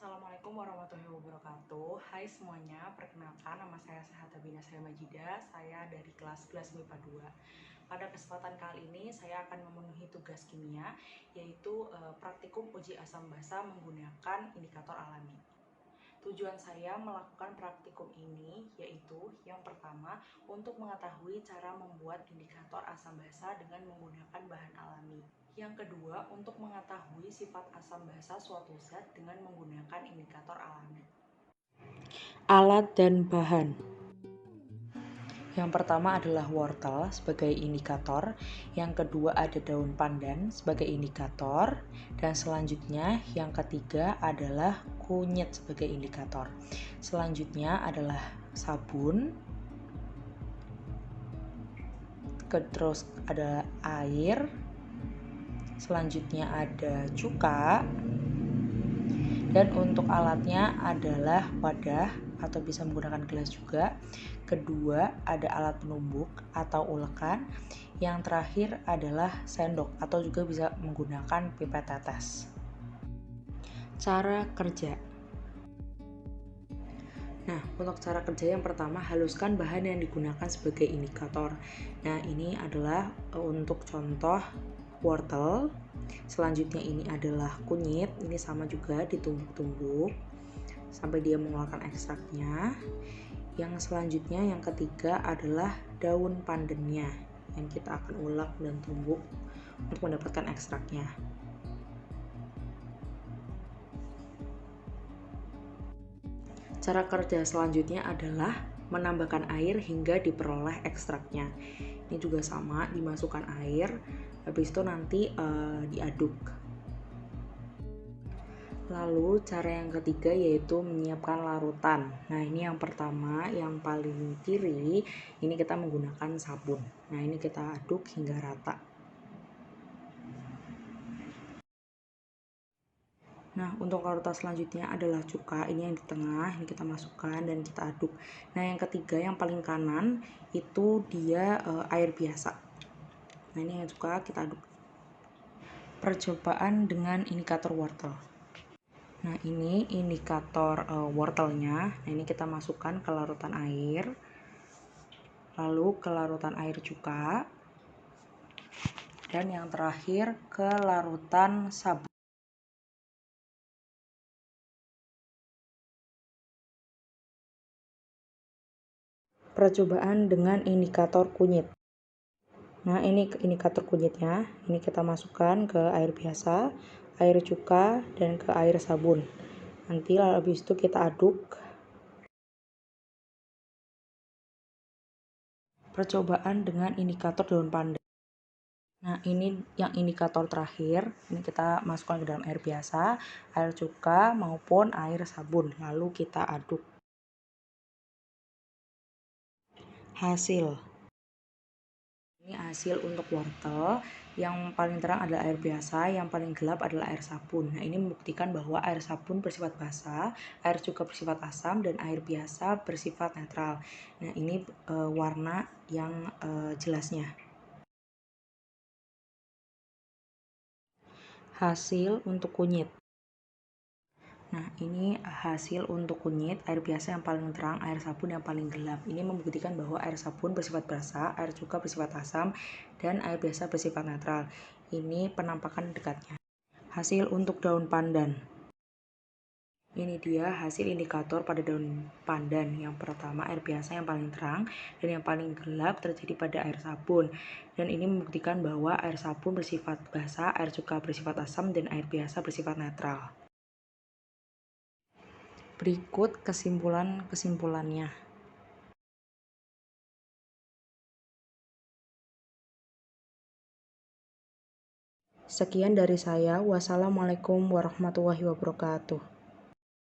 Assalamualaikum warahmatullahi wabarakatuh. Hai semuanya, perkenalkan nama saya Sahatabina Saya Majida. Saya dari kelas 11 MIPA 2. Pada kesempatan kali ini saya akan memenuhi tugas kimia, yaitu praktikum uji asam basa menggunakan indikator alami. Tujuan saya melakukan praktikum ini yaitu yang pertama untuk mengetahui cara membuat indikator asam basa dengan menggunakan bahan alami. Yang kedua untuk mengetahui sifat asam basa suatu zat dengan menggunakan indikator alami. Alat dan bahan. Yang pertama adalah wortel sebagai indikator, yang kedua ada daun pandan sebagai indikator, dan selanjutnya yang ketiga adalah kunyit sebagai indikator. Selanjutnya adalah sabun, terus ada air, selanjutnya ada cuka, dan untuk alatnya adalah wadah atau bisa menggunakan gelas juga. Kedua ada alat penumbuk atau ulekan. Yang terakhir adalah sendok atau juga bisa menggunakan pipet tetes. Cara kerja. Nah, untuk cara kerja yang pertama, haluskan bahan yang digunakan sebagai indikator. Nah, ini adalah untuk contoh wortel. Selanjutnya ini adalah kunyit, ini sama juga ditumbuk-tumbuk sampai dia mengeluarkan ekstraknya. Yang selanjutnya yang ketiga adalah daun pandannya yang kita akan ulek dan tumbuk untuk mendapatkan ekstraknya. Cara kerja selanjutnya adalah menambahkan air hingga diperoleh ekstraknya. Ini juga sama, dimasukkan air, habis itu nanti diaduk. Lalu cara yang ketiga yaitu menyiapkan larutan. Nah, ini yang pertama, yang paling kiri, ini kita menggunakan sabun. Nah, ini kita aduk hingga rata. Nah, untuk larutan selanjutnya adalah cuka. Ini yang di tengah, ini kita masukkan dan kita aduk. Nah, yang ketiga yang paling kanan itu dia air biasa. Nah, ini yang cuka kita aduk. Percobaan dengan indikator wortel. Nah, ini indikator wortelnya. Nah, ini kita masukkan ke larutan air. Lalu ke larutan air cuka. Dan yang terakhir ke larutan sabun. Percobaan dengan indikator kunyit. Nah, ini indikator kunyitnya. Ini kita masukkan ke air biasa, air cuka, dan ke air sabun. Nanti habis itu kita aduk. Percobaan dengan indikator daun pandan. Nah, ini yang indikator terakhir. Ini kita masukkan ke dalam air biasa, air cuka, maupun air sabun. Lalu kita aduk. Hasil. Ini hasil untuk wortel. Yang paling terang adalah air biasa, yang paling gelap adalah air sabun. Nah, ini membuktikan bahwa air sabun bersifat basa, air cuka bersifat asam, dan air biasa bersifat netral. Nah, ini warna yang jelasnya. Hasil untuk kunyit. Nah, ini hasil untuk kunyit, air biasa yang paling terang, air sabun yang paling gelap. Ini membuktikan bahwa air sabun bersifat basa, air cuka bersifat asam, dan air biasa bersifat netral. Ini penampakan dekatnya. Hasil untuk daun pandan. Ini dia hasil indikator pada daun pandan. Yang pertama air biasa yang paling terang, dan yang paling gelap terjadi pada air sabun. Dan ini membuktikan bahwa air sabun bersifat basa, air cuka bersifat asam, dan air biasa bersifat netral. Berikut kesimpulannya. Sekian dari saya. Wassalamualaikum warahmatullahi wabarakatuh.